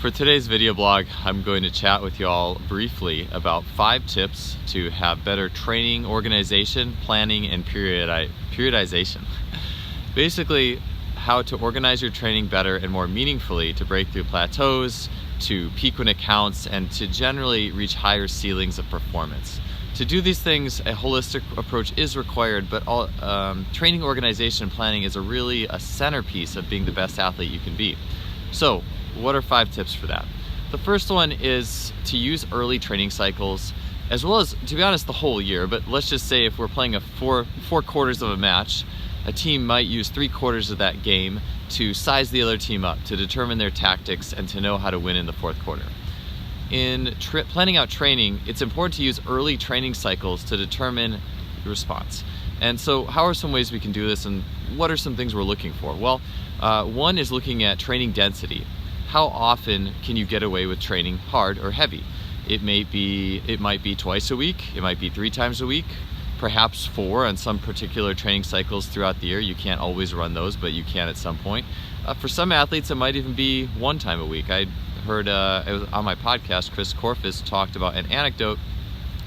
For today's video blog, I'm going to chat with you all briefly about 5 tips to have better training organization, planning, and periodization. Basically, how to organize your training better and more meaningfully to break through plateaus, to peak when it counts, and to generally reach higher ceilings of performance. To do these things, a holistic approach is required, but training organization and planning is really a centerpiece of being the best athlete you can be. So, what are 5 tips for that? The first one is to use early training cycles, as well as, to be honest, the whole year. But let's just say if we're playing a four quarters of a match, a team might use 3/4 of that game to size the other team up, to determine their tactics, and to know how to win in the 4th quarter. In planning out training, it's important to use early training cycles to determine the response. And so how are some ways we can do this, and what are some things we're looking for? Well, one is looking at training density. How often can you get away with training hard or heavy? It might be twice a week, it might be 3 times a week, perhaps 4 on some particular training cycles throughout the year. You can't always run those, but you can at some point. For some athletes, it might even be 1 time a week. I heard it was on my podcast, Chris Korfis talked about an anecdote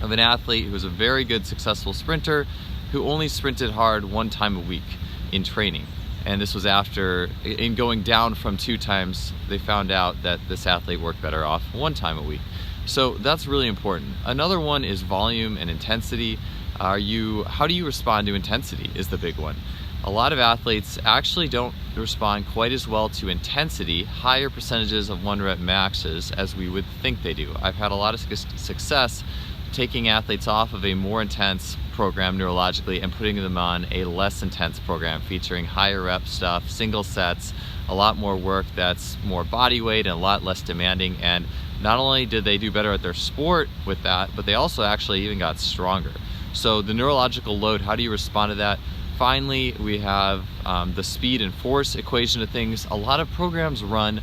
of an athlete who was a very good, successful sprinter who only sprinted hard 1 time a week in training. And this was after, in going down from 2 times, they found out that this athlete worked better off 1 time a week. So that's really important. Another one is volume and intensity. How do you respond to intensity is the big one. A lot of athletes actually don't respond quite as well to intensity, higher percentages of 1 rep maxes, as we would think they do. I've had a lot of success taking athletes off of a more intense program neurologically and putting them on a less intense program featuring higher rep stuff, single sets, a lot more work that's more body weight and a lot less demanding. And not only did they do better at their sport with that, but they also actually even got stronger. So the neurological load, how do you respond to that? Finally, we have the speed and force equation of things. A lot of programs run,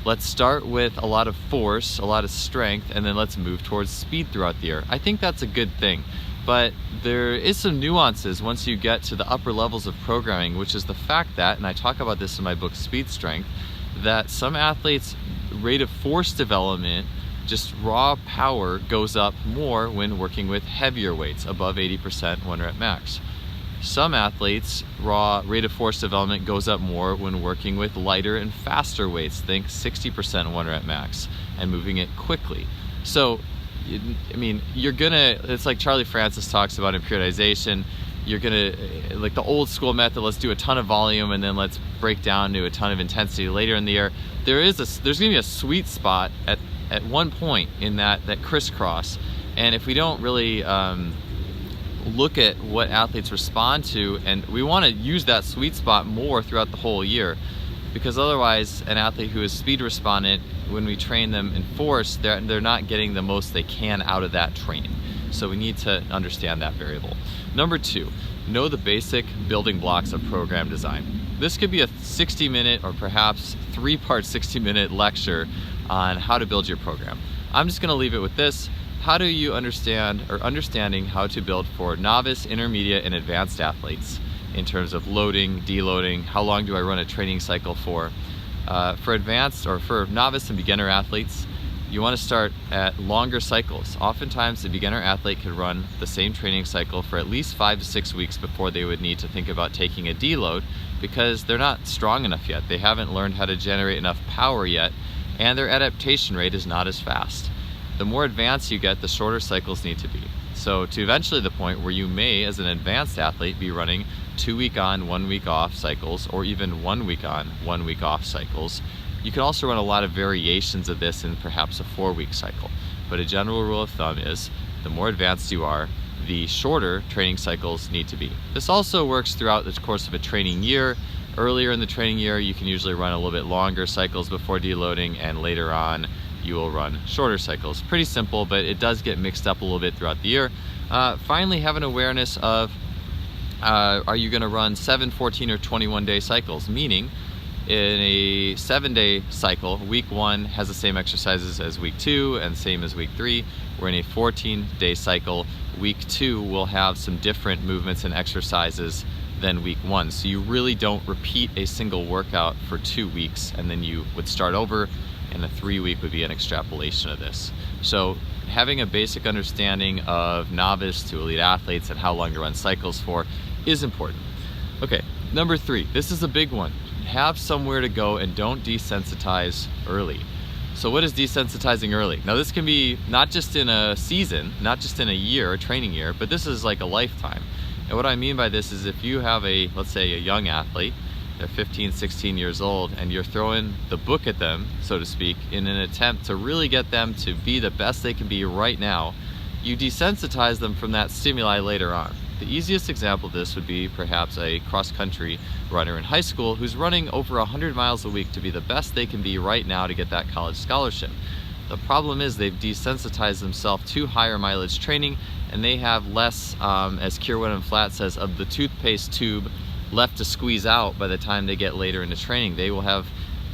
let's start with a lot of force, a lot of strength, and then let's move towards speed throughout the year. I think that's a good thing, but there is some nuances once you get to the upper levels of programming, which is the fact that, and I talk about this in my book, Speed Strength, that some athletes' rate of force development, just raw power, goes up more when working with heavier weights, above 80% 1 rep max. Some athletes' raw rate of force development goes up more when working with lighter and faster weights, think 60% 1 rep max, and moving it quickly. So, it's like Charlie Francis talks about in periodization, like the old school method, let's do a ton of volume and then let's break down to a ton of intensity later in the year. There's gonna be a sweet spot at one point in that crisscross, and if we don't really look at what athletes respond to, and we want to use that sweet spot more throughout the whole year, because otherwise an athlete who is speed respondent, when we train them in force, they're not getting the most they can out of that training. So we need to understand that variable. Number 2, know the basic building blocks of program design. This could be a 60-minute or perhaps 3-part 60-minute lecture on how to build your program. I'm just going to leave it with this. How do you understanding how to build for novice, intermediate, and advanced athletes in terms of loading, deloading, how long do I run a training cycle for? For advanced or for novice and beginner athletes, you want to start at longer cycles. Oftentimes the beginner athlete could run the same training cycle for at least 5 to 6 weeks before they would need to think about taking a deload, because they're not strong enough yet. They haven't learned how to generate enough power yet, and their adaptation rate is not as fast. The more advanced you get, the shorter cycles need to be. So to eventually the point where you may, as an advanced athlete, be running 2 week on, 1 week off cycles, or even 1 week on, 1 week off cycles. You can also run a lot of variations of this in perhaps a 4-week cycle. But a general rule of thumb is the more advanced you are, the shorter training cycles need to be. This also works throughout the course of a training year. Earlier in the training year, you can usually run a little bit longer cycles before deloading, and later on, you will run shorter cycles. Pretty simple, but it does get mixed up a little bit throughout the year. Finally, have an awareness of, are you gonna run 7, 14, or 21-day cycles? Meaning, in a 7-day cycle, week 1 has the same exercises as week 2 and same as week 3. We're in a 14-day cycle. Week 2 will have some different movements and exercises than week 1. So you really don't repeat a single workout for 2 weeks, and then you would start over and a 3-week would be an extrapolation of this. So having a basic understanding of novice to elite athletes and how long to run cycles for is important. Okay, number 3, this is a big one. Have somewhere to go and don't desensitize early. So what is desensitizing early? Now this can be not just in a season, not just in a year, a training year, but this is like a lifetime. And what I mean by this is if you have let's say a young athlete, they're 15, 16 years old, and you're throwing the book at them, so to speak, in an attempt to really get them to be the best they can be right now, you desensitize them from that stimuli later on. The easiest example of this would be perhaps a cross-country runner in high school who's running over 100 miles a week to be the best they can be right now to get that college scholarship. The problem is they've desensitized themselves to higher mileage training, and they have less, as Kierwin Flatt says, of the toothpaste tube left to squeeze out by the time they get later into training. They will have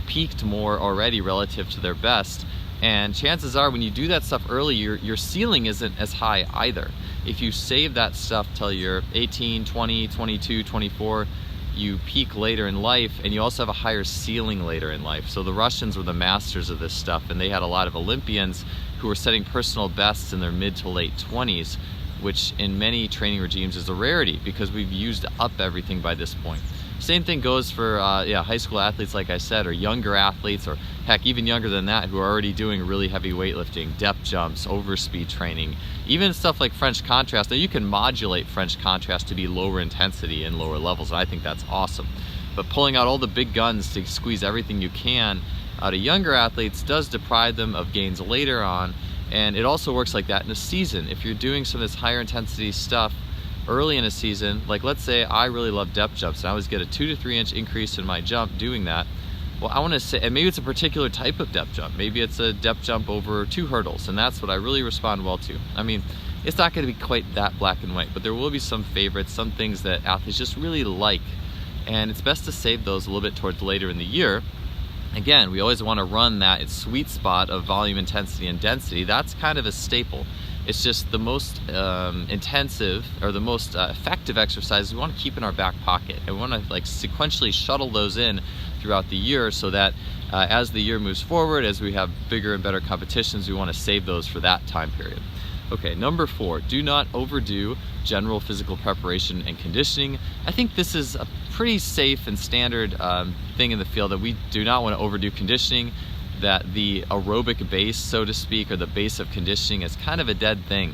peaked more already relative to their best. And chances are when you do that stuff early, your ceiling isn't as high either. If you save that stuff till you're 18, 20, 22, 24, you peak later in life, and you also have a higher ceiling later in life. So the Russians were the masters of this stuff, and they had a lot of Olympians who were setting personal bests in their mid to late 20s, which in many training regimes is a rarity because we've used up everything by this point. Same thing goes for high school athletes, like I said, or younger athletes, or heck, even younger than that, who are already doing really heavy weightlifting, depth jumps, overspeed training, even stuff like French contrast. Now you can modulate French contrast to be lower intensity and lower levels, and I think that's awesome. But pulling out all the big guns to squeeze everything you can out of younger athletes does deprive them of gains later on, and it also works like that in a season. If you're doing some of this higher intensity stuff early in a season, like let's say I really love depth jumps and I always get a 2 to 3 inch increase in my jump doing that. Well, I want to say, and maybe it's a particular type of depth jump. Maybe it's a depth jump over 2 hurdles, and that's what I really respond well to. I mean, it's not going to be quite that black and white, but there will be some favorites, some things that athletes just really like, and it's best to save those a little bit towards later in the year. Again, we always want to run that sweet spot of volume, intensity, and density. That's kind of a staple. It's just the most intensive or the most effective exercises we want to keep in our back pocket, and we want to like sequentially shuttle those in throughout the year so that as the year moves forward, as we have bigger and better competitions, we want to save those for that time period. Okay, number 4, do not overdo general physical preparation and conditioning. I think this is a pretty safe and standard thing in the field, that we do not want to overdo conditioning, that the aerobic base, so to speak, or the base of conditioning is kind of a dead thing.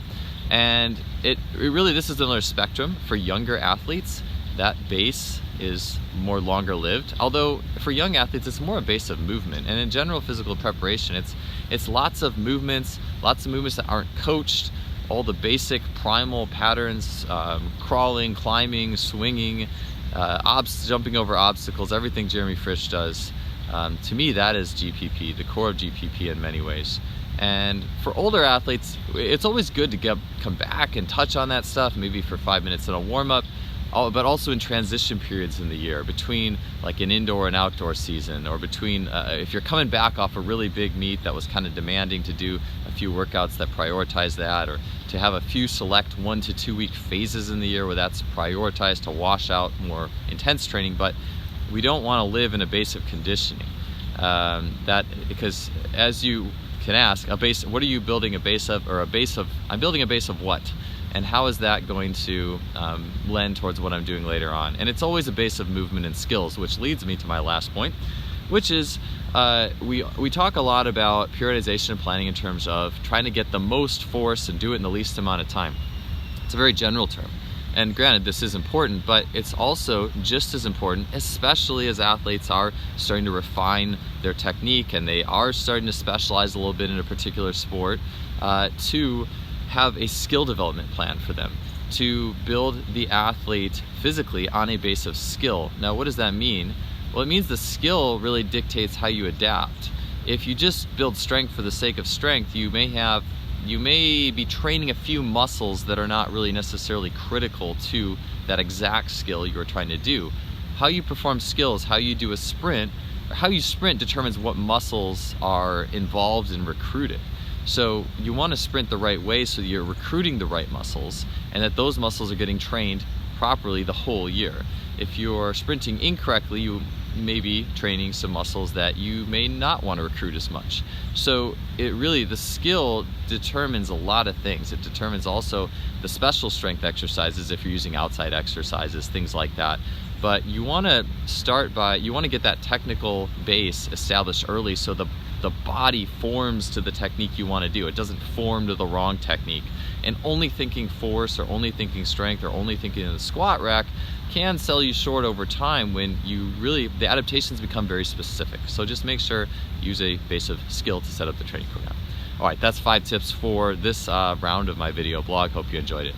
And it really, this is another spectrum. For younger athletes, that base is more longer lived. Although for young athletes, it's more a base of movement. And in general physical preparation, it's lots of movements that aren't coached, all the basic primal patterns, crawling, climbing, swinging, jumping over obstacles, everything Jeremy Frisch does. To me, that is GPP, the core of GPP in many ways. And for older athletes, it's always good to come back and touch on that stuff, maybe for 5 minutes in a warm-up, but also in transition periods in the year, between like an indoor and outdoor season, or between, if you're coming back off a really big meet that was kind of demanding, to do a few workouts that prioritize that, or to have a few select 1 to 2 week phases in the year where that's prioritized to wash out more intense training. But we don't want to live in a base of conditioning. Because as you can ask, what are you building a base of, or I'm building a base of what? And how is that going to lend towards what I'm doing later on? And it's always a base of movement and skills, which leads me to my last point, which is we talk a lot about periodization and planning in terms of trying to get the most force and do it in the least amount of time. It's a very general term. And granted, this is important, but it's also just as important, especially as athletes are starting to refine their technique and they are starting to specialize a little bit in a particular sport, to have a skill development plan for them, to build the athlete physically on a base of skill. Now, what does that mean? Well, it means the skill really dictates how you adapt. If you just build strength for the sake of strength, you may be training a few muscles that are not really necessarily critical to that exact skill you're trying to do. How you perform skills, how you do a sprint, or how you sprint determines what muscles are involved and recruited. So you want to sprint the right way so you're recruiting the right muscles, and that those muscles are getting trained properly the whole year. If you're sprinting incorrectly, you maybe training some muscles that you may not want to recruit as much. So the skill determines a lot of things. It determines also the special strength exercises if you're using outside exercises, things like that. But you want to get that technical base established early so the body forms to the technique you want to do. It doesn't form to the wrong technique. And only thinking force or only thinking strength or only thinking in the squat rack can sell you short over time when the adaptations become very specific. So just make sure you use a base of skill to set up the training program. All right, that's 5 tips for this round of my video blog. Hope you enjoyed it.